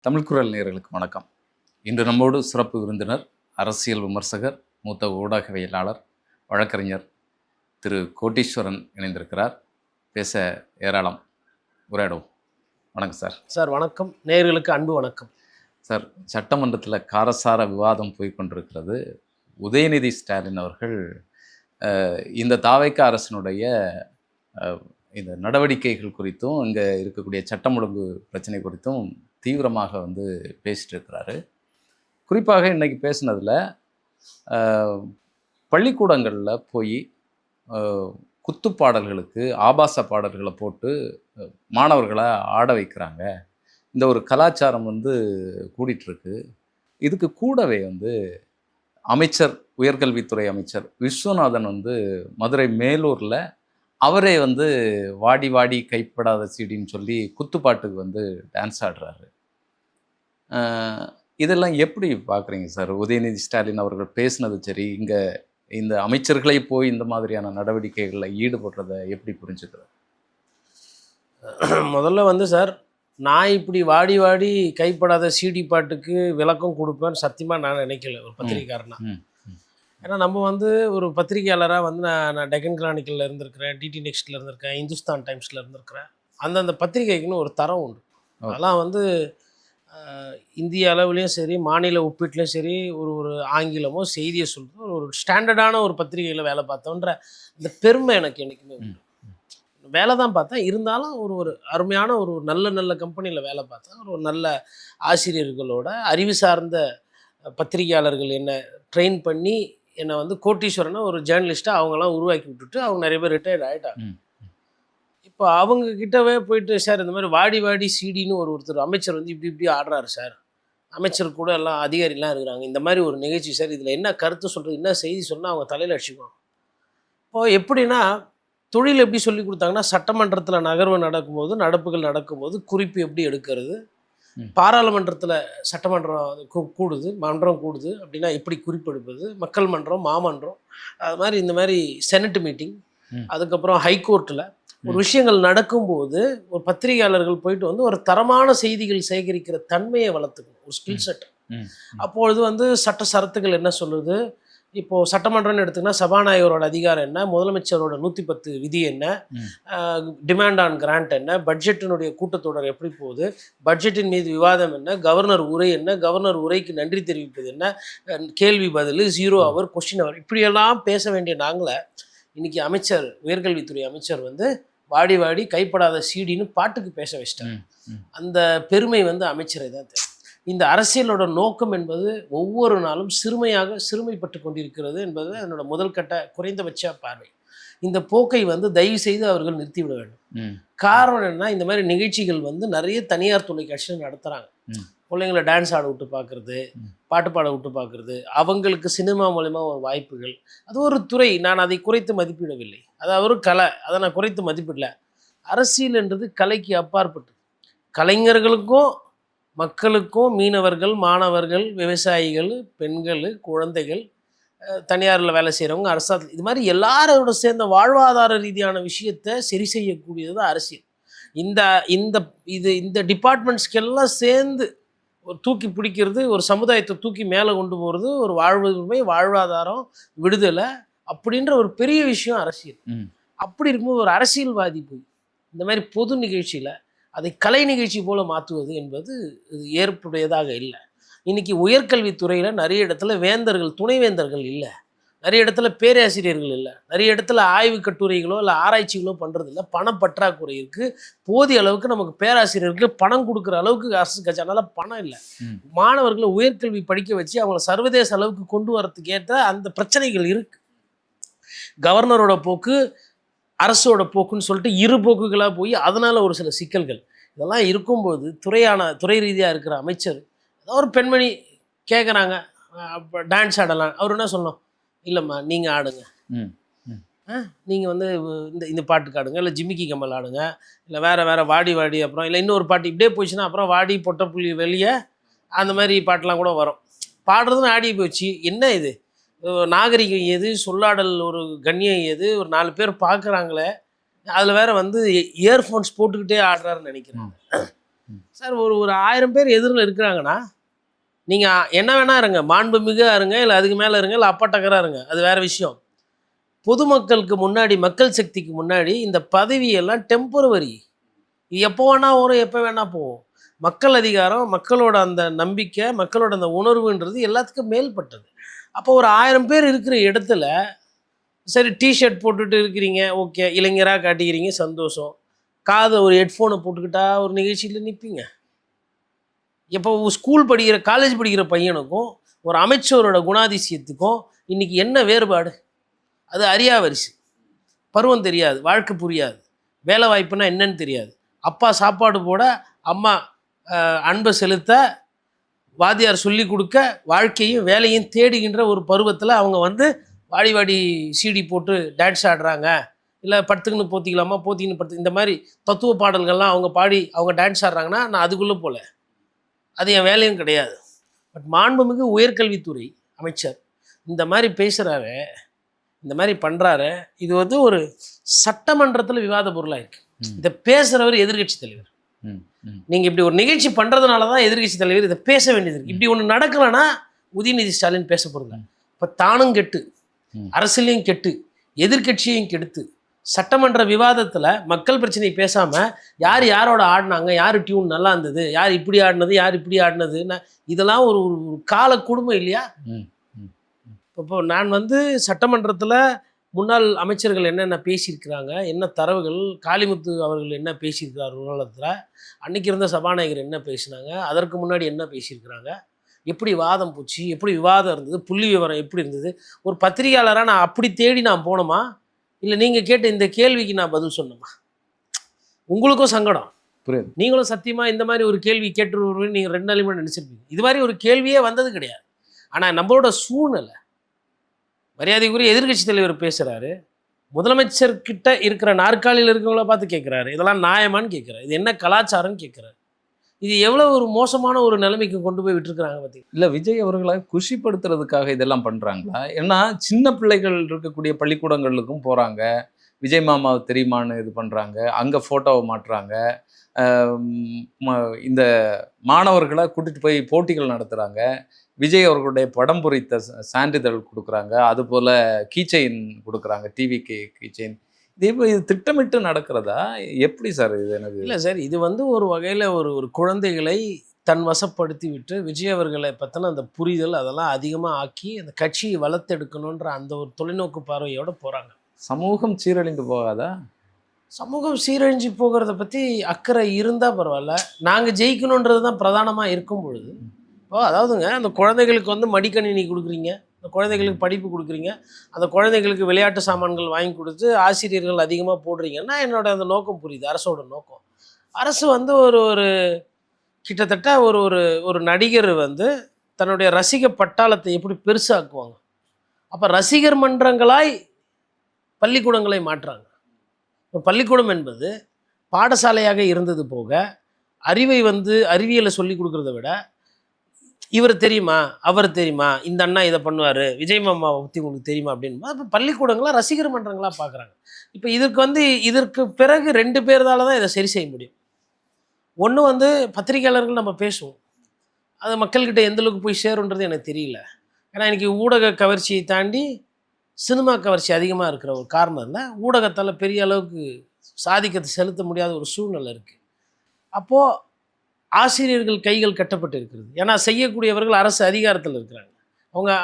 தமிழ் குரல் நேயர்களுக்கு வணக்கம். இன்று நம்மோடு சிறப்பு விருந்தினர், அரசியல் விமர்சகர், மூத்த ஊடகவியலாளர், வழக்கறிஞர் திரு கோட்டீஸ்வரன் இணைந்திருக்கிறார். பேச ஏராளம், உரையாடுவோம். வணக்கம் சார். சார் வணக்கம். நேயர்களுக்கு அன்பு வணக்கம். சார், சட்டமன்றத்தில் காரசார விவாதம் போய்கொண்டிருக்கிறது. உதயநிதி ஸ்டாலின் அவர்கள் இந்த தாவேக்கா அரசினுடைய இந்த நடவடிக்கைகள் குறித்தும் இங்கே இருக்கக்கூடிய சட்டம் ஒழுங்கு பிரச்சனை குறித்தும் தீவிரமாக பேசிட்டு இருக்கிறாரு. குறிப்பாக இன்றைக்கி பேசினதில் பள்ளிக்கூடங்களில் போய் குத்துப்பாடல்களுக்கு ஆபாச பாடல்களை போட்டு மாணவர்களை ஆட வைக்கிறாங்க. இந்த ஒரு கலாச்சாரம் கூடிட்டுருக்கு. இதுக்கு கூடவே அமைச்சர், உயர்கல்வித்துறை அமைச்சர் விஸ்வநாதன் மதுரை மேலூரில் அவரே வாடி வாடி கைப்படாத சீடின்னு சொல்லி குத்துப்பாட்டுக்கு டான்ஸ் ஆடுறாரு. இதெல்லாம் எப்படி பார்க்குறீங்க சார்? உதயநிதி ஸ்டாலின் அவர்கள் பேசினது சரி, இங்கே இந்த அமைச்சர்களை போய் இந்த மாதிரியான நடவடிக்கைகளில் ஈடுபடுறதை எப்படி புரிஞ்சுக்கிறது? முதல்ல சார், நான் இப்படி வாடி வாடி கைப்படாத சிடி பாட்டுக்கு விளக்கம் கொடுப்பேன்னு சத்தியமாக நான் நினைக்கல ஒரு பத்திரிகைக்காரனா. ஏன்னா நம்ம ஒரு பத்திரிகையாளராக நான் டெக்கன் கிரானிக்கலில் இருந்திருக்கிறேன், டிடி நெக்ஸ்ட்டில் இருந்திருக்கேன், இந்துஸ்தான் டைம்ஸில் இருந்திருக்கிறேன். அந்தந்த பத்திரிகைக்குன்னு ஒரு தரம் உண்டு. அதெல்லாம் இந்திய அளவுலேயும் சரி, மாநில ஒப்பீட்லேயும் சரி, ஒரு ஆங்கிலமோ செய்தியை சொல்கிறது ஒரு ஸ்டாண்டர்டான ஒரு பத்திரிகையில் வேலை பார்த்தோன்ற இந்த பெருமை எனக்கு என்றைக்குமே உண்டு. வேலை தான் பார்த்தேன், இருந்தாலும் ஒரு அருமையான ஒரு நல்ல கம்பெனியில் வேலை பார்த்தேன். ஒரு நல்ல ஆசிரியர்களோட அறிவு சார்ந்த பத்திரிகையாளர்கள் என்னை ட்ரெயின் பண்ணி என்னை கோட்டீஸ்வரனை ஒரு ஜேர்னலிஸ்ட்டாக அவங்களாம் உருவாக்கி விட்டுட்டு அவங்க நிறைய பேர் ரிட்டையர்ட் ஆகிட்டாங்க. இப்போ அவங்க கிட்டவே போயிட்டு, சார் இந்த மாதிரி வாடி வாடி சீடின்னு ஒருத்தர் அமைச்சர் இப்படி ஆடுறாரு சார், அமைச்சர் கூட எல்லாம் அதிகாரிலாம் இருக்கிறாங்க, இந்த மாதிரி ஒரு நிகழ்ச்சி சார், இதில் என்ன கருத்து சொல்கிறது, என்ன செய்தி சொன்னால் அவங்க தலையில் அடிச்சுக்குவாங்க. இப்போது எப்படின்னா, தொழில் எப்படி சொல்லி கொடுத்தாங்கன்னா, சட்டமன்றத்தில் நகர்வு நடக்கும்போது, நடப்புகள் நடக்கும்போது குறிப்பு எப்படி எடுக்கிறது, பாராளுமன்றத்தில் சட்டமன்றம் கூடுது, மன்றம் கூடுது அப்படின்னா எப்படி குறிப்பெடுப்பது, மக்கள் மன்றம், மாமன்றம், அது மாதிரி இந்த மாதிரி செனட் மீட்டிங், அதுக்கப்புறம் ஹைகோர்ட்டில் ஒரு விஷயங்கள் நடக்கும்போது ஒரு பத்திரிகையாளர்கள் போயிட்டு ஒரு தரமான செய்திகள் சேகரிக்கிற தன்மையை வளர்த்துக்கணும், ஒரு ஸ்கில் செட். அப்பொழுது சட்ட சரத்துகள் என்ன சொல்லுது, இப்போது சட்டமன்றம்னு எடுத்துக்கினா சபாநாயகரோட அதிகாரம் என்ன, முதலமைச்சரோட 110 விதி என்ன, டிமாண்ட் ஆன் கிராண்ட் என்ன, பட்ஜெட்டினுடைய கூட்டத்தொடர் எப்படி போகுது, பட்ஜெட்டின் மீது விவாதம் என்ன, கவர்னர் உரை என்ன, கவர்னர் உரைக்கு நன்றி தெரிவிப்பது என்ன, கேள்வி பதில், 0 ஹவர், கொஸ்டின் ஹவர், இப்படியெல்லாம் பேச வேண்டிய நாங்கள இன்றைக்கி அமைச்சர், உயர்கல்வித்துறை அமைச்சர் வாடி வாடி கைப்படாத சீடின்னு பாட்டுக்கு பேச வச்சிட்டாங்க. அந்த பெருமை அமைச்சரை தான் தேவை. இந்த அரசியலோட நோக்கம் என்பது ஒவ்வொரு நாளும் சிறுமைப்பட்டு கொண்டிருக்கிறது என்பது என்னோட முதல் கட்ட குறைந்தபட்ச பார்வை. இந்த போக்கை தயவு செய்து அவர்கள் நிறுத்திவிட வேண்டும். காரணம் என்னன்னா, இந்த மாதிரி நிகழ்ச்சிகள் நிறைய தனியார் தொலைக்காட்சியில் நடத்துகிறாங்க. பிள்ளைங்களை டான்ஸ் ஆட விட்டு பார்க்குறது, பாட்டு பாட விட்டு பார்க்குறது, அவங்களுக்கு சினிமா மூலமா ஒரு வாய்ப்புகள், அது ஒரு துறை. நான் அதை குறைத்து மதிப்பிடவில்லை, அது ஒரு கலை, அதை நான் குறைத்து மதிப்பிடல. அரசியல் என்றது கலைக்கு அப்பாற்பட்டு கலைஞர்களுக்கும் மக்களுக்கும், மீனவர்கள், மாணவர்கள், விவசாயிகள், பெண்கள், குழந்தைகள், தனியாரில் வேலை செய்கிறவங்க, அரசாங்கம், இது மாதிரி எல்லாரோட சேர்ந்த வாழ்வாதார ரீதியான விஷயத்தை சரி செய்யக்கூடியது தான் அரசியல். இந்த டிபார்ட்மெண்ட்ஸ்க்கெல்லாம் சேர்ந்து ஒரு தூக்கி பிடிக்கிறது, ஒரு சமுதாயத்தை தூக்கி மேலே கொண்டு போகிறது, ஒரு வாழ்வுரிமை, வாழ்வாதாரம், விடுதலை அப்படின்ற ஒரு பெரிய விஷயம் அரசியல். அப்படி இருக்கும்போது ஒரு அரசியல்வாதி போய் இந்த மாதிரி பொது நிகழ்ச்சியில் அதை கலை நிகழ்ச்சி போல மாற்றுவது என்பது ஏற்புடையதாக இல்லை. இன்றைக்கி உயர்கல்வித்துறையில் நிறைய இடத்துல வேந்தர்கள், துணைவேந்தர்கள் இல்லை, நிறைய இடத்துல பேராசிரியர்கள் இல்லை, நிறைய இடத்துல ஆய்வு கட்டுரைகளோ இல்லை ஆராய்ச்சிகளோ பண்ணுறது இல்லை. பணப்பற்றாக்குறை இருக்குது. போதிய அளவுக்கு நமக்கு பேராசிரியர்களுக்கு பணம் கொடுக்குற அளவுக்கு அரசு கட்சினால பணம் இல்லை. மாணவர்களை உயர்கல்வி படிக்க வச்சு அவங்கள சர்வதேச அளவுக்கு கொண்டு வரத்துக்கு ஏற்ற அந்த பிரச்சனைகள் இருக்குது. கவர்னரோட போக்கு, அரசோட போக்குன்னு சொல்லிட்டு இரு போக்குகளாக போய் அதனால் ஒரு சில சிக்கல்கள் இதெல்லாம் இருக்கும்போது, துறை ரீதியாக இருக்கிற அமைச்சர் ஏதோ ஒரு பெண்மணி கேட்குறாங்க, டான்ஸ் ஆடலாம், அவர் என்ன சொல்லணும், இல்லைம்மா நீங்கள் ஆடுங்க, நீங்கள் இந்த பாட்டுக்கு ஆடுங்க, இல்லை ஜிமிக்கி கம்மல் ஆடுங்க, இல்லை வேறு வாடி வாடி, அப்புறம் இல்லை இன்னொரு பாட்டு இப்படியே போயிடுச்சுன்னா அப்புறம் வாடி பொட்டப்புள்ளி வெளியே அந்த மாதிரி பாட்டெலாம் கூட வரும். பாடுறதுன்னு ஆடி போச்சு. என்ன இது நாகரிகம் எது, சொல்லாடல் ஒரு கண்ணியம் எது, ஒரு 4 பேர் பார்க்குறாங்களே, அதில் வேறு இயர்ஃபோன்ஸ் போட்டுக்கிட்டே ஆடுறாருன்னு நினைக்கிறாங்க. சார் ஒரு ஒரு 1000 பேர் எதிரில் இருக்கிறாங்கன்னா நீங்கள் என்ன வேணா இருங்க, மாண்புமிகு இருங்க, இல்லை அதுக்கு மேலே இருங்க, இல்லை அப்பட்டக்கராக இருங்க, அது வேறு விஷயம். பொதுமக்களுக்கு முன்னாடி, மக்கள் சக்திக்கு முன்னாடி இந்த பதவியெல்லாம் டெம்பரவரி. இது எப்போ வேணா வரும், எப்போ வேணா போகும். மக்கள் அதிகாரம், மக்களோட அந்த நம்பிக்கை, மக்களோட அந்த உணர்வுன்றது எல்லாத்துக்கும் மேல்பட்டது. அப்போ ஒரு 1000 பேர் இருக்கிற இடத்துல சரி டிஷர்ட் போட்டுட்டு இருக்கிறீங்க, ஓகே, இளைஞராக காட்டிக்கிறீங்க, சந்தோஷம். காதை ஒரு ஹெட்ஃபோனை போட்டுக்கிட்டா ஒரு நிகழ்ச்சியில் நிற்பீங்க. இப்போ ஸ்கூல் படிக்கிற, காலேஜ் படிக்கிற பையனுக்கும் ஒரு அமைச்சரோட குணாதிசயத்துக்கும் இன்றைக்கி என்ன வேறுபாடு? அது அரியாவரிசு. பருவம் தெரியாது, வாழ்க்கை புரியாது, வேலை வாய்ப்புனா என்னன்னு தெரியாது. அப்பா சாப்பாடு போட, அம்மா அன்பை செலுத்த, வாத்தியார் சொல்லி கொடுக்க, வாழ்க்கையும் வேலையும் தேடுகின்ற ஒரு பருவத்தில் அவங்க வந்து வாடி வாடி சீடி போட்டு டான்ஸ் ஆடுறாங்க. இல்லை படுத்துக்குன்னு போத்திக்கலாமா, போத்திக்கின்னு படுத்து, இந்த மாதிரி தத்துவ பாடல்கள்லாம் அவங்க பாடி அவங்க டான்ஸ் ஆடுறாங்கன்னா நான் அதுக்குள்ளே போகல, அது என் வேலையும் கிடையாது. பட் மாண்புமிகு உயர்கல்வித்துறை அமைச்சர் இந்த மாதிரி பேசுகிறாரு, இந்த மாதிரி பண்ணுறாரு. இது வந்து ஒரு சட்டமன்றத்தில் விவாத பொருளாக இருக்குது. இதை பேசுகிறவர் எதிர்கட்சி தலைவர். நீங்கள் இப்படி ஒரு நிகழ்ச்சி பண்ணுறதுனால தான் எதிர்கட்சி தலைவர் இதை பேச வேண்டியது இருக்குது. இப்படி ஒன்று நடக்கலைன்னா உதயநிதி ஸ்டாலின் பேச போகிறங்க. இப்போ தானும் கெட்டு, அரசியலையும் கெட்டு, எதிர்கட்சியையும் கெடுத்து, சட்டமன்ற விவாதத்தில் மக்கள் பிரச்சனை பேசாமல் யார் யாரோட ஆடினாங்க, யார் டியூன் நல்லா இருந்தது, யார் இப்படி ஆடினது, யார் இப்படி ஆடினதுன்னா இதெல்லாம் ஒரு கால குடும்பம் இல்லையா? இப்போ நான் வந்து சட்டமன்றத்தில் முன்னாள் அமைச்சர்கள் என்னென்ன பேசியிருக்கிறாங்க, என்ன தரவுகள், காளிமுத்து அவர்கள் என்ன பேசியிருக்கிறார் விவாதத்தில், அன்றைக்கி இருந்த சபாநாயகர் என்ன பேசினாங்க, அதற்கு முன்னாடி என்ன பேசியிருக்கிறாங்க, எப்படி வாதம் போச்சு, எப்படி விவாதம் இருந்தது, புள்ளி விவரம் எப்படி இருந்தது, ஒரு பத்திரிகையாளராக நான் அப்படி தேடி நான் போனோமா, இல்லை நீங்கள் கேட்ட இந்த கேள்விக்கு நான் பதில் சொன்னோமா? உங்களுக்கும் சங்கடம் புரியுது. நீங்களும் சத்தியமாக இந்த மாதிரி ஒரு கேள்வி கேட்டுருவீங்கன்னு நீங்கள் 2 நாளையுமே நினச்சிருப்பீங்க. இது மாதிரி ஒரு கேள்வியே வந்தது கிடையாது. ஆனால் நம்மளோட சூழ்நிலை, மரியாதைக்குரிய எதிர்கட்சி தலைவர் பேசுகிறாரு, முதலமைச்சர்கிட்ட இருக்கிற நாற்காலியில் இருக்கிறவங்கள பார்த்து கேட்குறாரு, இதெல்லாம் நியாயமானு கேட்குறாரு, இது என்ன கலாச்சாரம்னு கேட்குறாரு. இது எவ்வளோ ஒரு மோசமான ஒரு நிலைமைக்கு கொண்டு போய் விட்டுருக்குறாங்க பார்த்தீங்கன்னா. இல்லை, விஜய் அவர்களை குஷிப்படுத்துறதுக்காக இதெல்லாம் பண்ணுறாங்களா? ஏன்னா சின்ன பிள்ளைகள் இருக்கக்கூடிய பள்ளிக்கூடங்களுக்கும் போகிறாங்க, விஜய் மாமாவை தெரியுமான்னு இது பண்ணுறாங்க, அங்கே ஃபோட்டோவை மாட்டுறாங்க, இந்த மாணவர்களை கூட்டிகிட்டு போய் போட்டிகள் நடத்துகிறாங்க, விஜய் அவர்களுடைய படம் பொறித்த சான்றிதழ் கொடுக்குறாங்க, அதுபோல் கீச்செயின் கொடுக்குறாங்க, டிவி கீச்செயின். இது திட்டமிட்டு நடக்கிறதா? எப்படி சார் இது? எனக்கு இல்லை சார், இது வந்து ஒரு வகையில் ஒரு குழந்தைகளை தன் வசப்படுத்தி விட்டு விஜய் அவர்களை பற்றின அந்த புரிதல் அதெல்லாம் அதிகமாக ஆக்கி அந்த கட்சியை வளர்த்தெடுக்கணுன்ற அந்த ஒரு தொலைநோக்கு பார்வையோடு போகிறாங்க. சமூகம் சீரழிந்து போகாதா? சமூகம் சீரழிஞ்சு போகிறத பற்றி அக்கறை இருந்தால் பரவாயில்ல. நாங்கள் ஜெயிக்கணுன்றது தான் பிரதானமாக இருக்கும் பொழுது, அதாவதுங்க, அந்த குழந்தைகளுக்கு வந்து மடிக்கணினி கொடுக்குறீங்க, அந்த குழந்தைகளுக்கு படிப்பு கொடுக்குறீங்க, அந்த குழந்தைகளுக்கு விளையாட்டு சாமான்கள் வாங்கி கொடுத்து ஆசிரியர்கள் அதிகமாக போடுறீங்கன்னா என்னோட அந்த நோக்கம் புரியுது, அரசோட நோக்கம். அரசு வந்து ஒரு கிட்டத்தட்ட ஒரு நடிகர் வந்து தன்னுடைய ரசிக பட்டாளத்தை எப்படி பெருசாக்குவாங்க, அப்போ ரசிகர் மன்றங்களாய் பள்ளிக்கூடங்களை மாற்றுறாங்க. ஒரு பள்ளிக்கூடம் என்பது பாடசாலையாக இருந்தது போக அறிவை வந்து அறிவியலை சொல்லி கொடுக்குறத விட, இவர் தெரியுமா, அவர் தெரியுமா, இந்த அண்ணா இதை பண்ணுவார், விஜய் மாமாவை பற்றி உங்களுக்கு தெரியுமா அப்படின்னு இப்போ பள்ளிக்கூடங்களாக ரசிகர் மன்றங்களாக பார்க்குறாங்க. இப்போ இதற்கு பிறகு 2 பேர்தால தான் இதை சரி செய்ய முடியும். ஒன்று வந்து பத்திரிகையாளர்கள் நம்ம பேசுவோம், அது மக்கள்கிட்ட எந்தளவுக்கு போய் சேருன்றது எனக்கு தெரியல. ஏன்னா இன்றைக்கி ஊடக கவர்ச்சியை தாண்டி சினிமா கவர்ச்சி அதிகமாக இருக்கிற ஒரு காரணம் இருந்தால் ஊடகத்தால் பெரிய அளவுக்கு சாதிக்கத்தை செலுத்த முடியாத ஒரு சூழ்நிலை இருக்குது. அப்போது ஆசிரியர்கள் கைகள் கட்டப்பட்டு இருக்கிறது. ஏன்னா செய்யக்கூடியவர்கள் அரசு அதிகாரத்தில் இருக்கிறாங்க,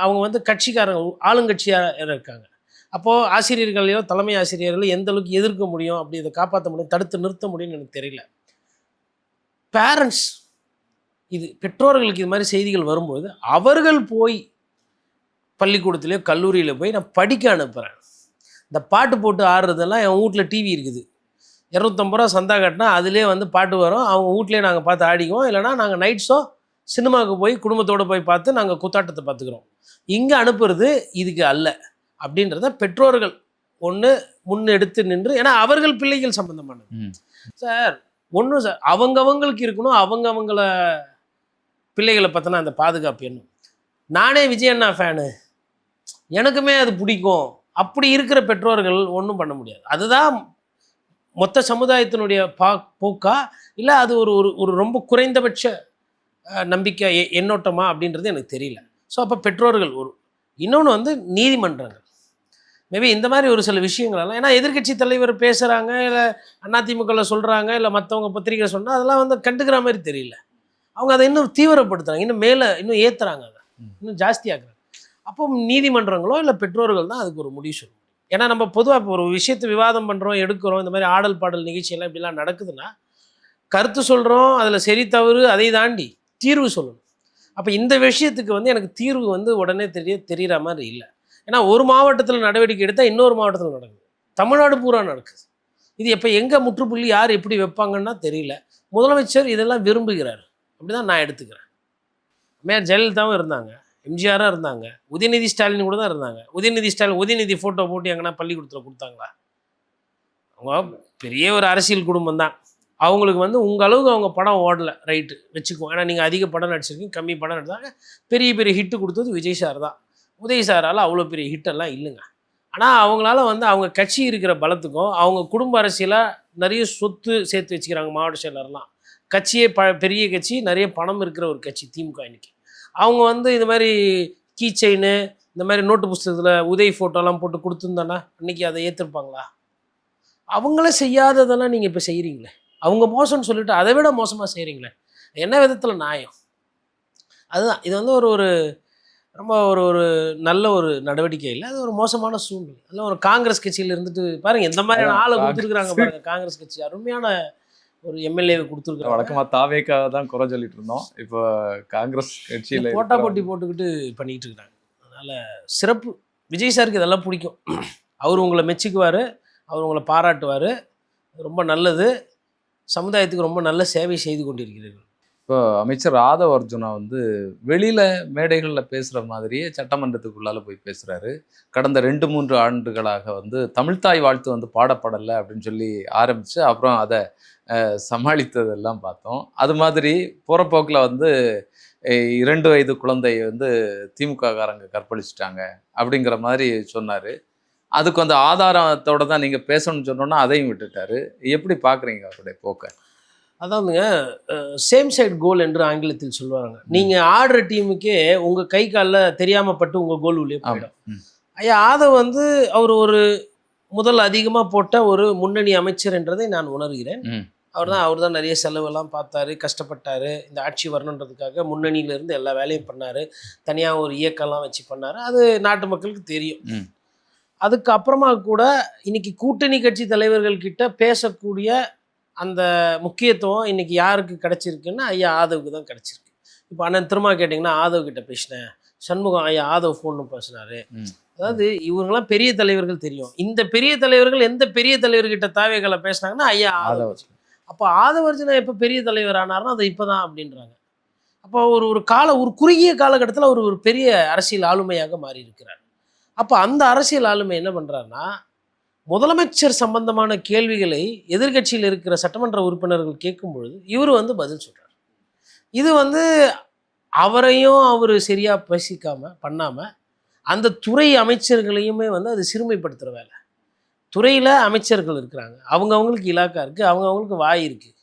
அவங்க வந்து கட்சிக்காரங்க, ஆளுங்கட்சியாக இருக்காங்க. அப்போது ஆசிரியர்களையோ தலைமை ஆசிரியர்களோ எந்த அளவுக்கு எதிர்க்க முடியும், அப்படி இதை காப்பாற்ற முடியும், தடுத்து நிறுத்த முடியும்னு எனக்கு தெரியல. பேரண்ட்ஸ், இது பெற்றோர்களுக்கு இது மாதிரி செய்திகள் வரும்போது அவர்கள் போய் பள்ளிக்கூடத்துலேயோ கல்லூரியில் போய் நான் படிக்க அனுப்புகிறேன். இந்த பாட்டு போட்டு ஆடுறதெல்லாம் என் வீட்டில் டிவி இருக்குது, 250 ரூபா சந்தா கட்டினா அதிலே வந்து பாட்டு வரும், அவங்க வீட்லேயே நாங்கள் பார்த்து ஆடிக்குவோம். இல்லைனா நாங்கள் நைட் ஷோ சினிமாவுக்கு போய் குடும்பத்தோடு போய் பார்த்து நாங்கள் குத்தாட்டத்தை பார்த்துக்குறோம். இங்கே அனுப்புறது இதுக்கு அல்ல அப்படின்றத பெற்றோர்கள் ஒன்று முன்னெடுத்து நின்று, ஏன்னா அவர்கள் பிள்ளைகள் சம்மந்தமானது சார். ஒன்றும் சார், அவங்களுக்கு இருக்கணும், அவங்கள பிள்ளைகளை பற்றினா அந்த பாதுகாப்பு என்ன. நானே விஜய் அண்ணா ஃபேனு, எனக்குமே அது பிடிக்கும், அப்படி இருக்கிற பெற்றோர்கள் ஒன்றும் பண்ண முடியாது. அதுதான் மொத்த சமுதாயத்தினுடைய போக்கா இல்லை அது ஒரு ஒரு ஒரு ரொம்ப குறைந்தபட்ச நம்பிக்கை எண்ணோட்டமா அப்படின்றது எனக்கு தெரியல. ஸோ அப்போ பெற்றோர்கள் இன்னொன்று வந்து நீதிமன்றங்கள் மேபி இந்த மாதிரி ஒரு சில விஷயங்களெல்லாம், ஏன்னா எதிர்க்கட்சி தலைவர் பேசுகிறாங்க இல்லை அதிமுகவில் சொல்கிறாங்க இல்லை மற்றவங்க பத்திரிகை சொன்னால் அதெல்லாம் வந்து கண்டுக்கிற மாதிரி தெரியல. அவங்க அதை இன்னும் தீவிரப்படுத்துகிறாங்க, இன்னும் மேலே இன்னும் ஏற்றுறாங்க, அதை இன்னும் ஜாஸ்தியாக்குறாங்க. அப்போ நீதிமன்றங்களோ இல்லை பெற்றோர்கள் தான் அதுக்கு ஒரு முடிவு சொல்லணும். ஏன்னா நம்ம பொதுவாக இப்போ ஒரு விஷயத்தை விவாதம் பண்ணுறோம், எடுக்கிறோம், இந்த மாதிரி ஆடல் பாடல் நிகழ்ச்சியெல்லாம் இப்படிலாம் நடக்குதுன்னா கருத்து சொல்கிறோம், அதில் சரி தவறு அதை தாண்டி தீர்வு சொல்லணும். அப்போ இந்த விஷயத்துக்கு வந்து எனக்கு தீர்வு வந்து உடனே தெரிகிற மாதிரி இல்லை. ஏன்னா ஒரு மாவட்டத்தில் நடவடிக்கை எடுத்தால் இன்னொரு மாவட்டத்தில் நடக்குது, தமிழ்நாடு பூரா நடக்குது. இது எப்போ எங்கே முற்றுப்புள்ளி யார் எப்படி வைப்பாங்கன்னா தெரியல. முதலமைச்சர் இதெல்லாம் விரும்புகிறார், அப்படி தான் நான் எடுத்துக்கிறேன். மேயர் ஜெயலலிதாவும் இருந்தாங்க, எம்ஜிஆராக இருந்தாங்க, உதயநிதி ஸ்டாலின் கூட தான் இருந்தாங்க. உதயநிதி ஃபோட்டோ போட்டு எங்கன்னா பள்ளிக்கூடத்தில் கொடுத்தாங்களா? அவங்க பெரிய ஒரு அரசியல் குடும்பம் தான். அவங்களுக்கு வந்து உங்கள் அளவுக்கு அவங்க படம் ஓடலை, ரைட்டு வச்சுக்குவோம். ஏன்னா நீங்கள் அதிக படம் நடிச்சிருக்கீங்க, கம்மி படம் நடிச்சாங்க. பெரிய பெரிய ஹிட்டு கொடுத்தது விஜய் சார் தான். உதய் சாரால் அவ்வளோ பெரிய ஹிட்டெல்லாம் இல்லைங்க. ஆனால் அவங்களால வந்து அவங்க கட்சி இருக்கிற பலத்துக்கும் அவங்க குடும்ப அரசியலாக நிறைய சொத்து சேர்த்து வச்சுக்கிறாங்க. மாவட்ட செயலர்லாம் கட்சியே பெரிய கட்சி, நிறைய பணம் இருக்கிற ஒரு கட்சி திமுக. இன்னைக்கு அவங்க வந்து இது மாதிரி கீ செயின்னு இந்த மாதிரி நோட்டு புஸ்தகத்தில் உதய் ஃபோட்டோலாம் போட்டு கொடுத்துருந்தானா அன்றைக்கி அதை ஏற்றிருப்பாங்களா? அவங்களே செய்யாததெல்லாம் நீங்கள் இப்போ செய்கிறீங்களே, அவங்க மோசம்னு சொல்லிட்டு அதை விட மோசமாக செய்கிறீங்களே, என்ன விதத்தில் நியாயம்? அதுதான் இது வந்து ஒரு ரொம்ப ஒரு நல்ல ஒரு நடவடிக்கை இல்லை, அது ஒரு மோசமான சூழ்நிலை. அதெல்லாம் ஒரு காங்கிரஸ் கட்சியில் இருந்துட்டு பாருங்கள் எந்த மாதிரியான ஆளை கொடுத்துருக்குறாங்க பாருங்கள். காங்கிரஸ் கட்சி அருமையான ஒரு எம்எல்ஏவை கொடுத்துருக்காங்க. வழக்கமாக தாவேக்காக தான் குறை சொல்லிட்டு இருந்தோம், இப்போ காங்கிரஸ் கட்சியில் போட்டா போட்டி போட்டுக்கிட்டு பண்ணிக்கிட்டு இருக்கிறாங்க. அதனால் சிறப்பு. விஜய் சாருக்கு இதெல்லாம் பிடிக்கும். அவர் உங்களை மெச்சிக்குவார், அவர் உங்களை பாராட்டுவார், ரொம்ப நல்லது. சமுதாயத்துக்கு ரொம்ப நல்ல சேவை செய்து கொண்டிருக்கிறீர்கள். இப்போ அமைச்சர் ஆதவ அர்ஜுனா வந்து வெளியில் மேடைகளில் பேசுகிற மாதிரியே சட்டமன்றத்துக்குள்ளால போய் பேசுகிறாரு. கடந்த 2-3 ஆண்டுகளாக வந்து தமிழ்த்தாய் வாழ்த்து வந்து பாடப்படலை அப்படின்னு சொல்லி ஆரம்பித்து அப்புறம் அதை சமாளித்ததெல்லாம் பார்த்தோம். அது மாதிரி போகிற போக்கில் வந்து 2 வயது குழந்தையை வந்து திமுககாரங்க கற்பழிச்சிட்டாங்க அப்படிங்கிற மாதிரி சொன்னார். அதுக்கு வந்து ஆதாரத்தோடு தான் நீங்கள் பேசணும்னு சொன்னோன்னா அதையும் விட்டுட்டாரு. எப்படி பார்க்குறீங்க அவருடைய போக்கை? அதாவதுங்க, சேம் சைடு கோல் என்று ஆங்கிலத்தில் சொல்லுவாங்க. நீங்கள் ஆடுற டீமுக்கே உங்கள் கை காலில் தெரியாமல் பட்டு உங்கள் கோல் உள்ளே போயிடும். ஐயா ஆதவ் வந்து அவர் ஒரு முதல் அதிகமாக போட்ட ஒரு முன்னணி அமைச்சர் என்றதை நான் உணர்கிறேன். அவர் தான் நிறைய செலவெல்லாம் பார்த்தாரு, கஷ்டப்பட்டார். இந்த ஆட்சி வரணுன்றதுக்காக முன்னணியிலேருந்து எல்லா வேலையும் பண்ணார். தனியாக ஒரு இயக்கம்லாம் வச்சு பண்ணார். அது நாட்டு மக்களுக்கு தெரியும். அதுக்கப்புறமா கூட இன்னைக்கு கூட்டணி கட்சி தலைவர்கள் கிட்ட பேசக்கூடிய அந்த முக்கியத்துவம் இன்னைக்கு யாருக்கு கிடச்சிருக்குன்னா ஐயா ஆதவுக்கு தான் கிடச்சிருக்கு. இப்போ அண்ணன் திரும்ப கேட்டிங்கன்னா ஆதவ் கிட்ட பேசினேன், சண்முகம் ஐயா ஆதவ் ஃபோன்னு பேசினாரு. அதாவது இவங்கெல்லாம் பெரிய தலைவர்கள் தெரியும். இந்த பெரிய தலைவர்கள் எந்த பெரிய தலைவர்கிட்ட தாவேகளை பேசினாங்கன்னா ஐயா ஆதவ். அப்போ ஆதவர்ஜுனா எப்போ பெரிய தலைவர் ஆனார்னா அது இப்போ தான் அப்படின்றாங்க. அப்போ ஒரு குறுகிய காலகட்டத்தில் ஒரு பெரிய அரசியல் ஆளுமையாக மாறி இருக்கிறார். அப்போ அந்த அரசியல் ஆளுமை என்ன பண்ணுறாருன்னா, முதலமைச்சர் சம்பந்தமான கேள்விகளை எதிர்கட்சியில் இருக்கிற சட்டமன்ற உறுப்பினர்கள் கேட்கும் பொழுது இவர் வந்து பதில் சொல்கிறார். இது வந்து அவரையும் அவர் சரியாக பண்ணாமல் அந்த துறை அமைச்சர்களையுமே வந்து அது சிறுமைப்படுத்துகிற வேலை. துறையில் அமைச்சர்கள் இருக்கிறாங்க, அவங்கவுங்களுக்கு இலாக்கா இருக்குது, அவங்கவுங்களுக்கு வாய் இருக்குது,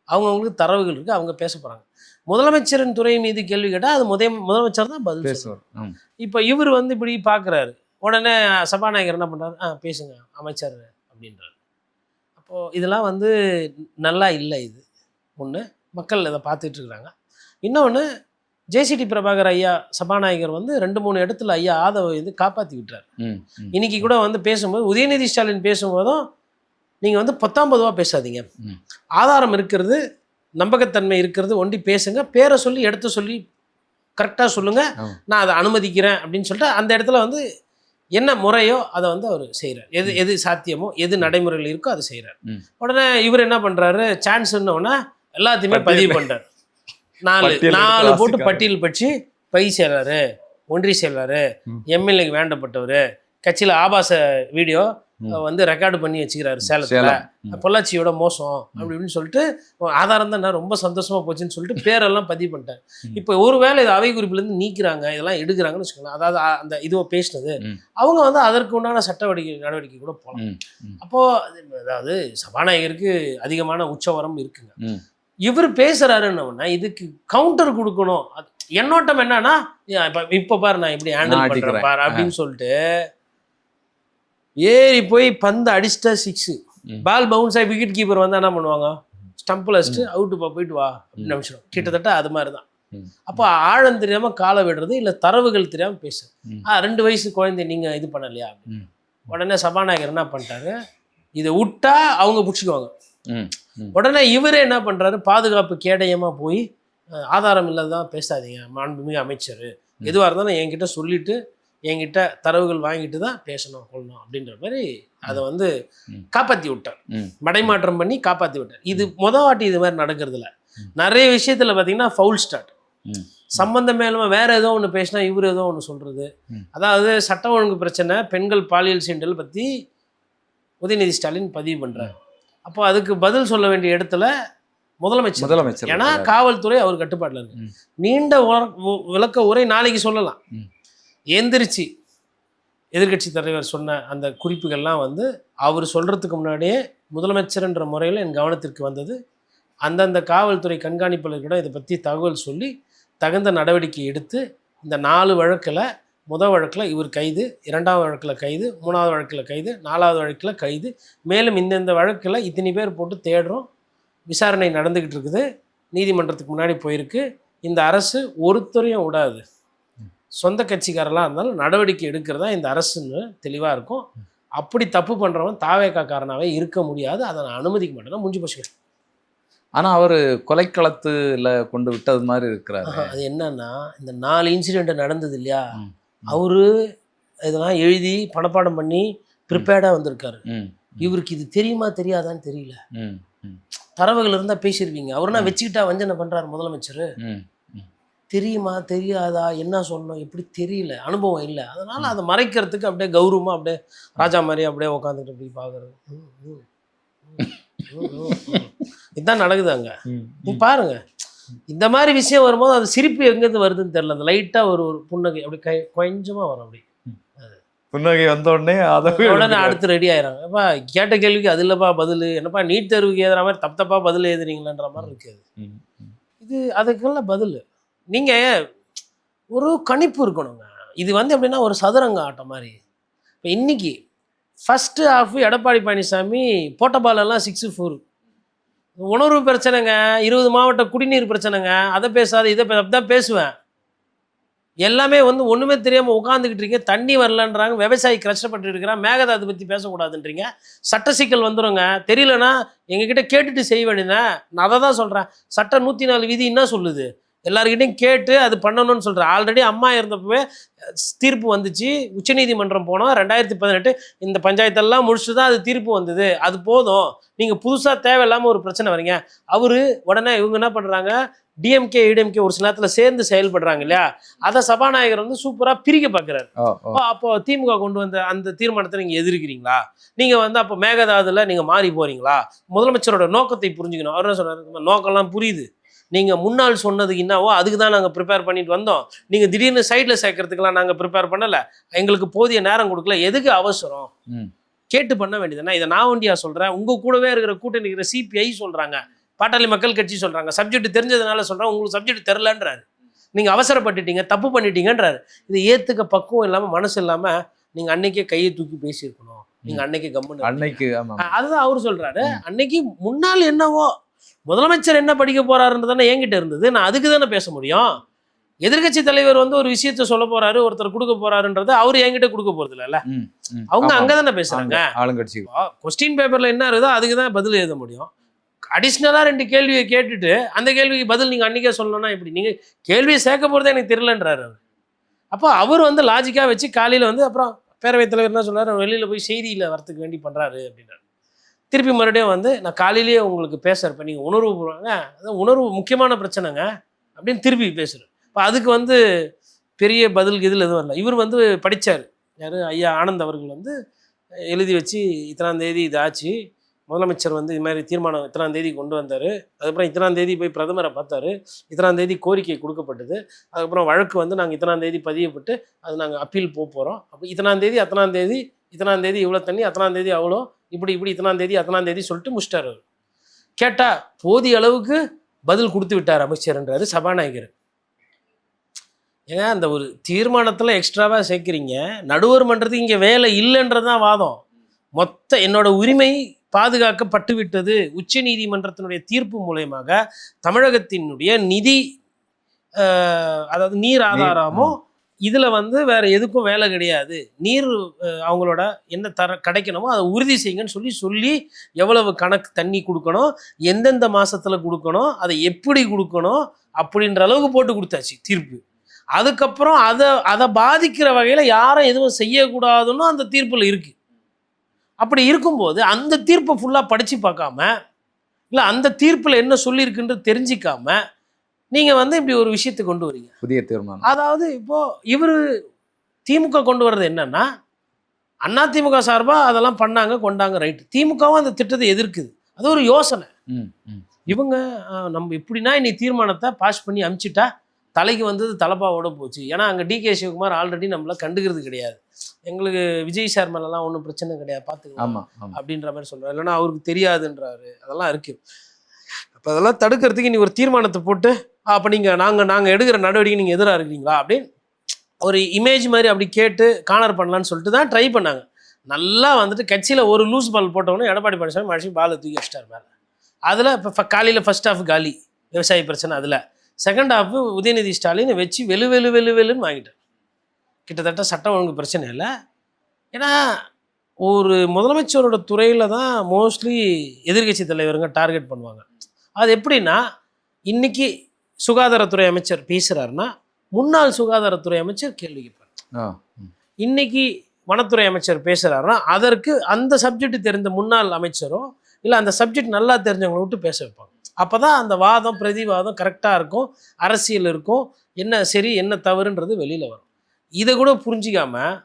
அவங்கவுங்களுக்கு தரவுகள் இருக்குது, அவங்க பேச போகிறாங்க. முதலமைச்சரின் துறை மீது கேள்வி கேட்டால் அது முதலமைச்சர் தான் பதில் பேசுவார். இப்போ இவர் வந்து இப்படி பார்க்குறாரு, உடனே சபாநாயகர் என்ன பண்ணுறாரு, பேசுங்க அமைச்சர் அப்படின்றாரு. அப்போது இதெல்லாம் வந்து நல்லா இல்லை. இது ஒன்று, மக்கள் இதை பார்த்துட்ருக்குறாங்க. இன்னொன்று, ஜேசிடி பிரபாகர் ஐயா சபாநாயகர் வந்து 2-3 இடத்துல ஐயா ஆதவை வந்து காப்பாற்றி விட்டுறாரு. இன்னைக்கு கூட வந்து பேசும்போது உதயநிதி ஸ்டாலின் பேசும்போதும் நீங்கள் வந்து 10-10 பேசாதீங்க, ஆதாரம் இருக்கிறது, நம்பகத்தன்மை இருக்கிறது, ஒண்டி பேசுங்க, பேரை சொல்லி எடுத்து சொல்லி கரெக்டாக சொல்லுங்கள், நான் அதை அனுமதிக்கிறேன் அப்படின்னு சொல்லிட்டு அந்த இடத்துல வந்து என்ன முறையோ அதை வந்து அவர் செய்கிறார். எது சாத்தியமோ எது நடைமுறையில் இருக்கோ அதை செய்கிறார். உடனே இவர் என்ன பண்ணுறாரு, சான்ஸ்ன்னொன்னா எல்லாத்தையுமே பதிவு பண்ணுறார். 4 போட்டு பட்டியல் பற்றி பை செயலாளர், ஒன்றிய செயலாளர், எம்எல்ஏக்கு வேண்டப்பட்டவர், கட்சியில் ஆபாச வீடியோ வந்து ரெக்கார்டு பண்ணி வச்சுக்கிறாரு சேலத்தில். சேலம். பொள்ளாச்சியோட மோசம் அப்படி இப்படின்னு சொல்லிட்டு ஆதாரம் தான் நான் ரொம்ப சந்தோஷமாக போச்சுன்னு சொல்லிட்டு பேரெல்லாம் பதிவு பண்ணிட்டேன். இப்போ ஒருவேளை இது அவை குறிப்பிலேருந்து நீக்கிறாங்க, இதெல்லாம் எடுக்கிறாங்கன்னு வச்சுக்கோங்களேன், அதாவது அந்த இதுவை பேசினது, அவங்க வந்து அதற்கு உண்டான நடவடிக்கை கூட போகலாம். அப்போது அதாவது சபாநாயகருக்கு அதிகமான உச்சவரம் இருக்குங்க. இவர் பேசுகிறாருன்னா இதுக்கு கவுண்டர் கொடுக்கணும். எண்ணோட்டம் என்னன்னா, இப்போ பாரு நான் இப்படி ஹேண்டில் பண்ணுறேன் பாரு அப்படின்னு சொல்லிட்டு ஏறி போய் பந்து அடிச்சிட்டா 6, பால் பவுன்ஸ் ஆகி விக்கெட் கீப்பர் வந்து என்ன பண்ணுவாங்க, ஸ்டம்பில் வச்சுட்டு அவுட்டுப்பா போயிட்டு வா அப்படின்னு நினச்சிடும். கிட்டத்தட்ட அது மாதிரி தான். அப்போ ஆழம் தெரியாமல் காலை விடுறது, இல்லை தரவுகள் தெரியாமல் பேசுறது. 2 வயசு குழந்தை நீங்கள் இது பண்ணலையா அப்படின்னு உடனே சபாநாயகர் என்ன பண்ணிட்டாரு, இதை விட்டா அவங்க பிடிச்சிக்குவாங்க. உடனே இவரே என்ன பண்ணுறாரு, பாதுகாப்பு கேடயமாக போய் ஆதாரம் இல்லாதான் பேசாதீங்க மாண்புமிகு அமைச்சர், எதுவாக இருந்தாலும் என்கிட்ட சொல்லிட்டு என்கிட்ட தரவுகள் வாங்கிட்டு தான் பேசணும் கொள்ளணும் அப்படின்ற மாதிரி அதை வந்து காப்பாற்றி விட்டார். மடைமாற்றம் பண்ணி காப்பாற்றி விட்டார். இது வாட்டி இது மாதிரி நடக்கிறதுல நிறைய விஷயத்தில் பார்த்தீங்கன்னா ஃபவுல் ஸ்டார்ட், சம்பந்தம் மேலும் வேற ஏதோ ஒன்று பேசினா இவர் ஏதோ ஒன்று சொல்கிறது. அதாவது சட்ட ஒழுங்கு பிரச்சனை, பெண்கள் பாலியல் சீண்டல் பற்றி உதயநிதி ஸ்டாலின் பதிவு பண்ணுறாரு. அப்போ அதுக்கு பதில் சொல்ல வேண்டிய இடத்துல முதலமைச்சர், ஏன்னா காவல்துறை அவர் கட்டுப்பாட்டில் இருக்கு. நீண்ட விளக்க உரை நாளைக்கு சொல்லலாம். எந்திரிச்சு எதிர்கட்சி தலைவர் சொன்ன அந்த குறிப்புகள்லாம் வந்து அவர் சொல்கிறதுக்கு முன்னாடியே முதலமைச்சர்ன்ற முறையில் என் கவனத்திற்கு வந்தது. அந்தந்த காவல்துறை கண்காணிப்பாளர்களிடம் இதை பற்றி தகவல் சொல்லி தகுந்த நடவடிக்கை எடுத்து இந்த 4 வழக்கில் முதல் வழக்கில் இவர் கைது, 2ஆவது வழக்கில் கைது, 3ஆவது வழக்கில் கைது, 4ஆவது வழக்கில் கைது, மேலும் இந்த வழக்கில் இத்தனை பேர் போட்டு தேடுறோம், விசாரணை நடந்துக்கிட்டு இருக்குது, நீதிமன்றத்துக்கு முன்னாடி போயிருக்கு. இந்த அரசு ஒருத்தரையும் விடாது, சொந்த கட்சிக்காரெல்லாம் இருந்தாலும் நடவடிக்கை எடுக்கிறதா இந்த அரசுன்னு தெளிவாக இருக்கும். அப்படி தப்பு பண்ணுறவன் தாவேக்காரனாவே இருக்க முடியாது, அதை நான் அனுமதிக்க மாட்டேன்னா முடிஞ்சு போச்சு. ஆனால் அவர் கொலைக்களத்தில் கொண்டு விட்டது மாதிரி இருக்கிறாரு. அது என்னன்னா, இந்த 4 இன்சிடெண்ட் நடந்தது இல்லையா, அவரு இதெல்லாம் எழுதி பணப்பாடம் பண்ணி ப்ரிப்பேர்டாக வந்திருக்காரு. இவருக்கு இது தெரியுமா தெரியாதான்னு தெரியல. தரவுகள் இருந்தால் பேசியிருவீங்க. அவருனா வச்சுக்கிட்டா வஞ்சனை பண்ணுறாரு முதலமைச்சர். தெரியுமா தெரியாதா என்ன சொல்லணும் எப்படி தெரியல, அனுபவம் இல்லை. அதனால் அதை மறைக்கிறதுக்கு அப்படியே கௌரவமாக அப்படியே ராஜா மாதிரி அப்படியே உட்காந்துட்டு அப்படி பார்க்குறது. இதுதான் நடக்குது அங்கே. நீ பாருங்க, இந்த மாதிரி விஷயம் வரும்போது அது சிரிப்பு எங்கேருந்து வருதுன்னு தெரியல. அந்த லைட்டாக ஒரு புன்னகை அப்படி கொஞ்சமாக வரும். அப்படி புன்னகை வந்த உடனே உடனே அடுத்து ரெடி ஆயிடுறாங்க. அப்பா கேட்ட கேள்விக்கு அது இல்லைப்பா பதில், என்னப்பா நீட் தேர்வுக்கு எழுதுற மாதிரி தப்பாக பதில் எழுதுறீங்களான்ற மாதிரி இருக்குது. இது அதுக்கெல்லாம் பதில் நீங்கள் ஒரு கணிப்பு இருக்கணுங்க. இது வந்து எப்படின்னா ஒரு சதுரங்க ஆட்டம் மாதிரி. இப்போ இன்றைக்கி ஃபஸ்ட்டு ஹாஃப் எடப்பாடி பழனிசாமி போட்ட பாலெல்லாம் 6-4. உணர்வு பிரச்சனைங்க, 20 மாவட்ட குடிநீர் பிரச்சனைங்க, அதை பேசாத இதை தான் பேசுவேன். எல்லாமே வந்து ஒன்றுமே தெரியாமல் உட்காந்துக்கிட்டு இருக்கீங்க. தண்ணி வரலன்றாங்க, விவசாயி கஷ்டப்பட்டு இருக்கிறான், மேகதாது பற்றி பேசக்கூடாதுன்றீங்க. சட்ட சிக்கல் வந்துடுங்க, தெரியலன்னா எங்ககிட்ட கேட்டுட்டு செய்ய வேண்டியதுதான். நான் அதை தான் சொல்கிறேன். சட்டம் 104 விதி என்ன சொல்லுது, எல்லாருக்கிட்டையும் கேட்டு அது பண்ணணும்னு சொல்கிறேன். ஆல்ரெடி அம்மா இருந்தப்பவே தீர்ப்பு வந்துச்சு, உச்சநீதிமன்றம் போனோம் 2018. இந்த பஞ்சாயத்தெல்லாம் முடிச்சுட்டு தான் அது தீர்ப்பு வந்தது. அது போதும், நீங்கள் புதுசாக தேவையில்லாமல் ஒரு பிரச்சனை வரீங்க. அவர் உடனே இவங்க என்ன பண்ணுறாங்க, டிஎம்கே இடம்கே ஒரு சில நேரத்தில் சேர்ந்து செயல்படுறாங்க இல்லையா, அதை சபாநாயகர் வந்து சூப்பராக பிரிக்க பார்க்குறாரு. அப்போ திமுக கொண்டு வந்த அந்த தீர்மானத்தை நீங்கள் எதிர்க்கிறீங்களா, நீங்கள் வந்து அப்போ மேகதாதுல நீங்கள் மாறி போகிறீங்களா, முதலமைச்சரோட நோக்கத்தை புரிஞ்சுக்கணும். அவர் என்ன சொன்னார், நோக்கம்லாம் புரியுது, நீங்கள் முன்னாள் சொன்னதுக்கு என்னவோ அதுக்கு தான் நாங்கள் ப்ரிப்பேர் பண்ணிட்டு வந்தோம், நீங்கள் திடீர்னு சைடில் சேர்க்கறதுக்கெல்லாம் நாங்கள் ப்ரிப்பேர் பண்ணலை, எங்களுக்கு போதிய நேரம் கொடுக்கல, எதுக்கு அவசரம், கேட்டு பண்ண வேண்டியதுன்னா. இதை நான் ஒண்டியா சொல்கிறேன், உங்கள் கூடவே இருக்கிற கூட்டணி இருக்கிற சிபிஐ சொல்கிறாங்க, பாட்டாளி மக்கள் கட்சி சொல்கிறாங்க, சப்ஜெக்ட் தெரிஞ்சதுனால சொல்கிறேன், உங்களுக்கு சப்ஜெக்ட் தெரிலன்றாரு, நீங்கள் அவசரப்பட்டுட்டீங்க, தப்பு பண்ணிட்டீங்கன்றாரு. இது ஏற்றுக்க பக்குவம் இல்லாமல் மனசு இல்லாமல் நீங்கள் அன்னைக்கே கையை தூக்கி பேசியிருக்கணும், நீங்கள் அன்னைக்கே கம்முன்னு அன்னைக்கு. அதுதான் அவர் சொல்கிறாரு, அன்னைக்கு முன்னாள் என்னவோ முதலமைச்சர் என்ன படிக்க போறாருன்றதானே என்கிட்ட இருந்தது, நான் அதுக்கு தானே பேச முடியும். எதிர்கட்சி தலைவர் வந்து ஒரு விஷயத்த சொல்ல போறாரு, ஒருத்தர் கொடுக்க போறாருன்றது அவர் என்கிட்ட கொடுக்க போறது இல்லைல்ல, அவங்க அங்கதானே பேசுறாங்க. ஆளுங்கட்சி கொஸ்டின் பேப்பர்ல என்ன இருக்குதோ அதுக்கு தான் பதில் எழுத முடியும். அடிஷ்னலா 2 கேள்வியை கேட்டுட்டு அந்த கேள்விக்கு பதில் நீங்க அன்னைக்கே சொல்லணும்னா எப்படி, நீங்க கேள்வியை சேர்க்க போறதே எனக்கு தெரியலன்றாரு அவர். அப்போ அவர் வந்து லாஜிக்கா வச்சு காலையில வந்து அப்புறம் பேரவைத் தலைவர் என்ன சொன்னார், வெளியில போய் செய்தியில வரத்துக்கு வேண்டி பண்றாரு அப்படின்னாரு. திருப்பி மறுபடியும் வந்து நான் காலையிலேயே உங்களுக்கு பேசுகிறப்ப நீங்கள் உணர்வு போடுவாங்க, அதான் உணர்வு முக்கியமான பிரச்சனைங்க அப்படின்னு திருப்பி பேசுகிறேன். இப்போ அதுக்கு வந்து பெரிய பதில் இதில் எதுவும் வரல. இவர் வந்து படித்தார், யார் ஐயா ஆனந்த் அவர்கள் வந்து எழுதி வச்சு இத்தனாம் தேதி இது ஆச்சு, முதலமைச்சர் வந்து இது மாதிரி தீர்மானம் இத்தனாம் தேதி கொண்டு வந்தார், அதுக்கப்புறம் இத்தனாம் தேதி போய் பிரதமரை பார்த்தாரு, இத்தனாம் தேதி கோரிக்கை கொடுக்கப்பட்டது, அதுக்கப்புறம் வழக்கு வந்து நாங்கள் இத்தனாம் தேதி பதியப்பட்டு அது நாங்கள் அப்பீல் போகிறோம், அப்போ இத்தனாம் தேதி இத்தனாம் தேதி இவ்வளோ தண்ணி, அத்தனாம் தேதி அவ்வளோ, இப்படி இத்தனாம் தேதி சொல்லிட்டு முடிச்சிட்டார். அவர் கேட்டால் போதிய அளவுக்கு பதில் கொடுத்து விட்டார் அமைச்சர்ன்றாரு சபாநாயகர். ஏங்க அந்த ஒரு தீர்மானத்தில் எக்ஸ்ட்ராவாக சேர்க்குறீங்க, நடுவர் மன்றத்துக்கு இங்கே வேலை இல்லைன்றது தான் வாதம். மொத்த என்னோட உரிமை பாதுகாக்கப்பட்டு விட்டது உச்ச நீதிமன்றத்தினுடைய தீர்ப்பு மூலயமாக, தமிழகத்தினுடைய நிதி அதாவது நீர் ஆதாரமோ இதில் வந்து வேறு எதுக்கும் வேலை கிடையாது, நீர் அவங்களோட என்ன கிடைக்கணுமோ அதை உறுதி செய்யுங்கன்னு சொல்லி எவ்வளவு கணக்கு தண்ணி கொடுக்கணும், எந்தெந்த மாதத்தில் கொடுக்கணும், அதை எப்படி கொடுக்கணும் அப்படின்ற அளவுக்கு போட்டு கொடுத்தாச்சு தீர்ப்பு. அதுக்கப்புறம் அதை பாதிக்கிற வகையில் யாரும் எதுவும் செய்யக்கூடாதுன்னு அந்த தீர்ப்பில் இருக்குது. அப்படி இருக்கும்போது அந்த தீர்ப்பை ஃபுல்லாக படித்து பார்க்காம, இல்லை அந்த தீர்ப்பில் என்ன சொல்லியிருக்குன்றது தெரிஞ்சிக்காம நீங்கள் வந்து இப்படி ஒரு விஷயத்தை கொண்டு வரீங்க, புதிய தீர்மானம். அதாவது இப்போது இவர் திமுக கொண்டு வர்றது என்னன்னா, அதிமுக சார்பாக அதெல்லாம் பண்ணாங்க கொண்டாங்க, ரைட்டு, திமுகவும் அந்த திட்டத்தை எதிர்க்குது, அது ஒரு யோசனை. இவங்க நம்ம இப்படின்னா இன்னைக்கு தீர்மானத்தை பாஸ் பண்ணி அனுப்பிச்சிட்டா தலைக்கு வந்தது தலப்பாவோட போச்சு. ஏன்னா அங்கே டிகே சிவகுமார் ஆல்ரெடி நம்மளை கண்டுக்கிறது கிடையாது, எங்களுக்கு விஜய் சார் மேலெலாம் ஒன்றும் பிரச்சனை கிடையாது பார்த்துக்கலாம் அப்படின்ற மாதிரி சொல்கிறார், இல்லைன்னா அவருக்கு தெரியாதுன்றாரு, அதெல்லாம் இருக்குது. அப்போ அதெல்லாம் தடுக்கிறதுக்கு நீ ஒரு தீர்மானத்தை போட்டு அப்போ நீங்கள் நாங்கள் எடுக்கிற நடவடிக்கை நீங்கள் எதிராக இருக்கிறீங்களா அப்படின்னு ஒரு இமேஜ் மாதிரி அப்படி கேட்டு கார்னர் பண்ணலான்னு சொல்லிட்டு தான் ட்ரை பண்ணாங்க. நல்லா வந்துட்டு கட்சியில் ஒரு லூஸ் பால் போட்டவொன்னே எடப்பாடி பழனிசாமி மனுஷன் பாலை தூக்கி வச்சிட்டார் மேலே. அதில் இப்போ காலையில் ஃபர்ஸ்ட் ஹாஃப் காலி விவசாய பிரச்சனை, அதில் செகண்ட் ஹாஃபு உதயநிதி ஸ்டாலின் வச்சு வெளுன்னு வாங்கிட்டார். கிட்டத்தட்ட சட்டம் ஒழுங்கு பிரச்சனை இல்லை. ஏன்னா ஒரு முதலமைச்சரோட துறையில் தான் மோஸ்ட்லி எதிர்கட்சி தலைவருங்க டார்கெட் பண்ணுவாங்க. அது எப்படின்னா, இன்றைக்கி சுகாதாரத்துறை அமைச்சர் பேசுகிறாருன்னா முன்னாள் சுகாதாரத்துறை அமைச்சர் கேள்வி கேட்பார், இன்றைக்கி வனத்துறை அமைச்சர் பேசுகிறாருன்னா அதற்கு அந்த சப்ஜெக்ட் தெரிந்த முன்னாள் அமைச்சரோ இல்லை அந்த சப்ஜெக்ட் நல்லா தெரிஞ்சவங்களை விட்டு பேச வைப்பாங்க. அப்போ தான் அந்த வாதம் பிரதிவாதம் கரெக்டாக இருக்கும், அரசியல் இருக்கும், என்ன சரி என்ன தவறுன்றது வெளியில் வரும். இதை கூட புரிஞ்சிக்காமல்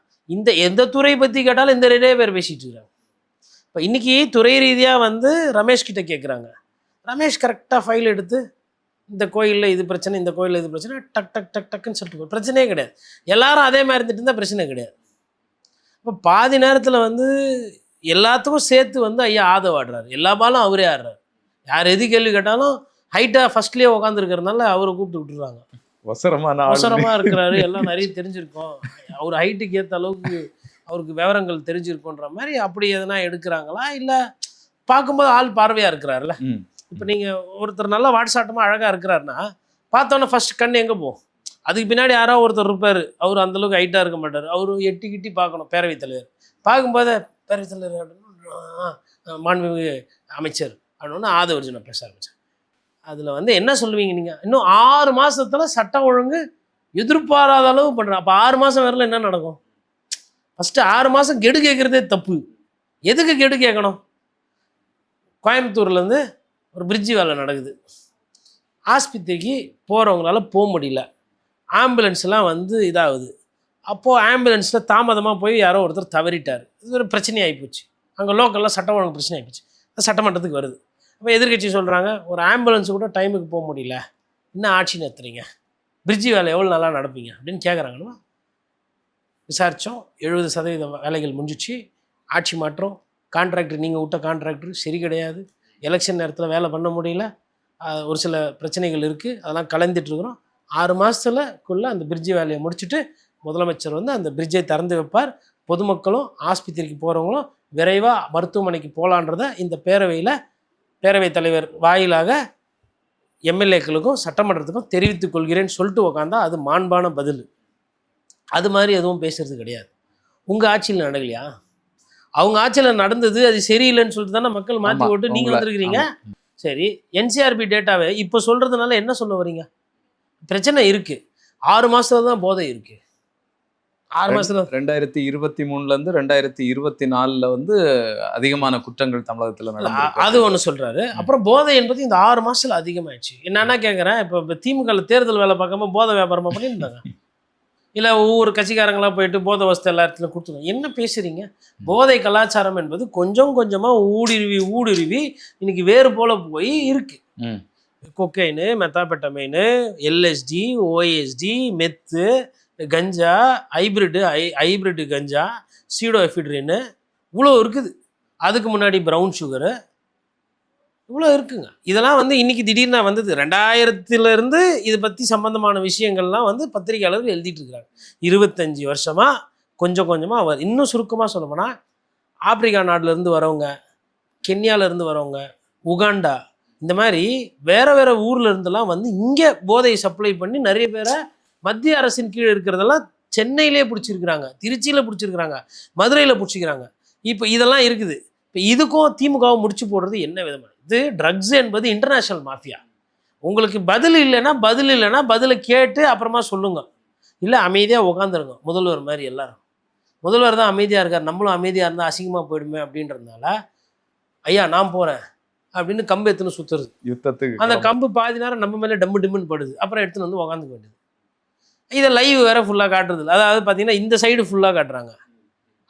எந்த துறை பற்றி கேட்டாலும் இந்த ரெண்டே பேர் பேசிகிட்டு இருக்காங்க. இப்போ இன்றைக்கி துறை ரீதியாக வந்து ரமேஷ் கிட்ட கேட்குறாங்க, ரமேஷ் கரெக்டாக ஃபைல் எடுத்து இந்த கோயிலில் இது பிரச்சனை, இந்த கோயிலில் இது பிரச்சனை, டக்குன்னு சொல்லிட்டு பிரச்சனையே கிடையாது. எல்லாரும் அதே மாதிரி இருந்துட்டு இருந்தால் பிரச்சனை கிடையாது. இப்போ பாதி நேரத்தில் வந்து எல்லாத்துக்கும் சேர்த்து வந்து ஐயா ஆதவ ஆடுறாரு, எல்லா பாலும் அவரே ஆடுறாரு. யார் எது கேள்வி கேட்டாலும் ஹைட்டாக ஃபர்ஸ்ட்லேயே உட்காந்துருக்கிறதுனால அவரை கூப்பிட்டு விட்டுருவாங்க, அவசரமாக இருக்கிறாரு, எல்லாம் நிறைய தெரிஞ்சிருக்கோம், அவர் ஹைட்டுக்கு ஏற்ற அளவுக்கு அவருக்கு விவரங்கள் தெரிஞ்சிருக்கோன்ற மாதிரி அப்படி எதனா எடுக்கிறாங்களா, இல்லை பார்க்கும்போது ஆள் பார்வையாக இருக்கிறாருல்ல. இப்போ நீங்கள் ஒருத்தர் நல்லா வாட்ஸ்ஆட்டமாக அழகாக இருக்கிறாருன்னா பார்த்தோன்னே ஃபஸ்ட் கண் எங்கே போகும், அதுக்கு பின்னாடி யாரோ ஒருத்தர் இருப்பார், அவர் அந்தளவுக்கு ஹைட்டாக இருக்க மாட்டார், அவர் எட்டி பார்க்கணும் பேரவைத் தலைவர், பார்க்கும்போது பேரவைத் தலைவர் மாண்புமிகு அமைச்சர் அப்படின்னு ஆதவர்ஜுனை பேச ஆரம்பித்தார். அதில் வந்து என்ன சொல்லுவீங்க நீங்கள், இன்னும் 6 மாதத்தில் சட்டம் ஒழுங்கு எதிர்பாராத அளவு பண்ணுறேன். அப்போ 6 மாதம் வரல என்ன நடக்கும்? ஃபஸ்ட்டு 6 மாதம் கெடு கேட்குறதே தப்பு. எதுக்கு கெடு கேட்கணும்? கோயம்புத்தூர்லேருந்து ஒரு பிரிட்ஜு வேலை நடக்குது, ஆஸ்பத்திரிக்கு போகிறவங்களால போக முடியல, ஆம்புலன்ஸ்லாம் வந்து இதாகுது. அப்போது ஆம்புலன்ஸில் தாமதமாக போய் யாரோ ஒருத்தர் தவறிட்டார், இது ஒரு பிரச்சனை ஆகிப்போச்சு, அங்கே லோக்கலில் சட்டம் ஒழுங்கு பிரச்சனை ஆகிப்போச்சு, அது சட்டமன்றத்துக்கு வருது. அப்போ எதிர்கட்சி சொல்கிறாங்க, ஒரு ஆம்புலன்ஸு கூட டைமுக்கு போக முடியல, இன்னும் ஆட்சி நடத்துறீங்க, பிரிட்ஜு வேலை எவ்வளோ நல்லா நடப்பீங்க அப்படின்னு கேட்குறாங்கன்னு விசாரித்தோம். 70% வேலைகள் முடிஞ்சிச்சு, ஆட்சி மாற்றம், கான்ட்ராக்டர் நீங்கள் விட்ட கான்ட்ராக்டர் சரி கிடையாது, எலெக்ஷன் நேரத்தில் வேலை பண்ண முடியல, ஒரு சில பிரச்சனைகள் இருக்குது, அதெல்லாம் கலந்துட்டுருக்குறோம். 6 மாதத்துக்குள்ளே அந்த பிரிட்ஜு வேலையை முடிச்சுட்டு முதலமைச்சர் வந்து அந்த பிரிட்ஜை திறந்து வைப்பார். பொதுமக்களும் ஆஸ்பத்திரிக்கு போகிறவங்களும் விரைவாக மருத்துவமனைக்கு போகலான்றதை இந்த பேரவைத் தலைவர் வாயிலாக எம்எல்ஏக்களுக்கும் சட்டமன்றத்துக்கும் தெரிவித்துக் கொள்கிறேன்னு சொல்லிட்டு உக்காந்தா அது மாண்பான பதில். அது மாதிரி எதுவும் பேசுறது கிடையாது. உங்கள் ஆட்சியில் நடக்கலையா? அவங்க ஆட்சியில் நடந்தது, அது சரியில்லைன்னு சொல்லிட்டு தானே மக்கள் மாற்றி ஓட்டு நீங்கள் வந்திருக்கிறீங்க. சரி, என்சிஆர்பி டேட்டாவை இப்போ சொல்கிறதுனால என்ன சொல்ல வரீங்க? பிரச்சனை இருக்குது, 6 மாதத்துல தான் போதை இருக்குது. 6 மாதத்துல 2023லேருந்து 2024 வந்து அதிகமான குற்றங்கள் தமிழகத்தில் நடந்தது, அது ஒன்று சொல்கிறாரு. அப்புறம் போதை என்பது இந்த 6 மாதத்தில் அதிகமாகிடுச்சு. என்னன்னா கேட்குறேன், இப்போ திமுக தேர்தல் வேலை பார்க்காம போதை வியாபாரமாக பண்ணியிருந்தாங்க. இல்லை ஒவ்வொரு கட்சிக்காரங்களாம் போயிட்டு போதை வசதி எல்லா இடத்துலையும் கொடுத்துருவோம். என்ன பேசுகிறீங்க? போதை கலாச்சாரம் என்பது கொஞ்சம் கொஞ்சமாக ஊடுருவி இன்னைக்கு வேறு போல் போய் இருக்குது. ம் கொக்கைனு, மெத்தாபெட்டமைனு, எல்எஸ்டி, ஓஎஸ்டி, மெத்து, கஞ்சா, ஹைப்ரிட்டு கஞ்சா, சீடோ எஃபிட்ரின்னு இவ்வளோ இருக்குது. அதுக்கு முன்னாடி ப்ரௌன் சுகரு இவ்வளோ இருக்குங்க. இதெல்லாம் வந்து இன்றைக்கி திடீர்னு வந்தது. 2000 இது பற்றி சம்மந்தமான விஷயங்கள்லாம் வந்து பத்திரிகையாளர்கள் எழுதிட்டு இருக்கிறாங்க. 25 வருஷமாக கொஞ்சம் கொஞ்சமாக அவர் இன்னும் சுருக்கமாக சொல்லப்போனால் ஆப்பிரிக்கா நாட்டிலேருந்து வரவங்க, கென்யாவிலேருந்து வரவங்க, உகாண்டா, இந்த மாதிரி வேறு வேறு ஊரில் இருந்தெல்லாம் வந்து இங்கே போதையை சப்ளை பண்ணி நிறைய பேரை மத்திய அரசின் கீழே இருக்கிறதெல்லாம் சென்னையிலே பிடிச்சிருக்கிறாங்க, திருச்சியில் பிடிச்சிருக்கிறாங்க, மதுரையில் பிடிச்சிக்கிறாங்க. இப்போ இதெல்லாம் இருக்குது. இப்போ இதுக்கும் திமுகவும் முடிச்சு போடுறது என்ன விதமாக? இது ட்ரக்ஸ் என்பது இன்டர்நேஷ்னல் மாஃபியா. உங்களுக்கு பதில் இல்லைன்னா பதிலை கேட்டு அப்புறமா சொல்லுங்க. இல்லை அமைதியாக உட்காந்துருங்க. முதல்வர் மாதிரி எல்லாரும். முதல்வர் தான் அமைதியாக இருக்கார், நம்மளும் அமைதியாக இருந்தால் அசிங்கமாக போயிடுமே அப்படின்றதுனால ஐயா நான் போகிறேன் அப்படின்னு கம்பு எடுத்துன்னு சுற்றுறது. யுத்தத்துக்கு அந்த கம்பு பாதி நேரம் நம்ம மேலே டம்மு டிம்முன்னு படுது. அப்புறம் எடுத்துன்னு வந்து உட்காந்துக்க வேண்டியது. இதை லைவ் வேறு ஃபுல்லாக காட்டுறது. அதாவது பார்த்தீங்கன்னா இந்த சைடு ஃபுல்லாக காட்டுறாங்க,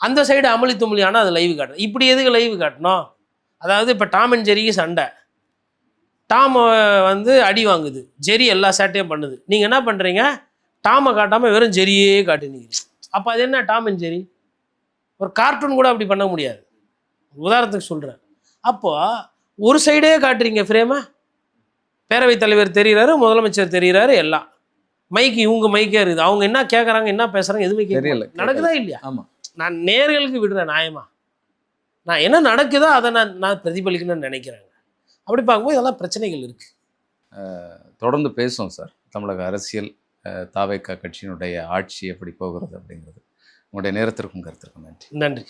அந்த சைடு அமளி துமளி ஆனால் அது லைவ் காட்டுறது. இப்படி எதுக்கு லைவ் காட்டணும்? அதாவது இப்போ டாம் அண்ட் ஜெரிக்கு சண்டை, டாம் வந்து அடி வாங்குது, ஜெரி எல்லா சேட்டையும் பண்ணுது. நீங்கள் என்ன பண்ணுறீங்க? டாமை காட்டாமல் வெறும் ஜெரியே காட்டினீங்க. அப்போ அது என்ன டாம் அண்ட் ஜெரி? ஒரு கார்ட்டூன் கூட அப்படி பண்ண முடியாது. உதாரணத்துக்கு சொல்கிறேன். அப்போது ஒரு சைடே காட்டுறீங்க ஃப்ரேமை. பேரவைத் தலைவர் தெரிகிறாரு, முதலமைச்சர் தெரிகிறாரு, எல்லாம் மைக்கு இவங்க மைக்கே இருக்குது. அவங்க என்ன கேட்குறாங்க, என்ன பேசுகிறாங்க எதுவுமே தெரியல. நடக்குதா இல்லையா? ஆமாம். நான் நேர்களுக்கு விடுறேன் நியாயமா. நான் என்ன நடக்குதோ அதை நான் பிரதிபலிக்கணும்னு நினைக்கிறேங்க. அப்படி பார்க்கும்போது இதெல்லாம் பிரச்சனைகள் இருக்குது. தொடர்ந்து பேசுவோம் சார். தமிழக அரசியல், தாவேகா கட்சியினுடைய ஆட்சி எப்படி போகிறது அப்படிங்கிறது. உங்களுடைய நேரத்திற்கும் கருத்திற்கும் நன்றி. நன்றி.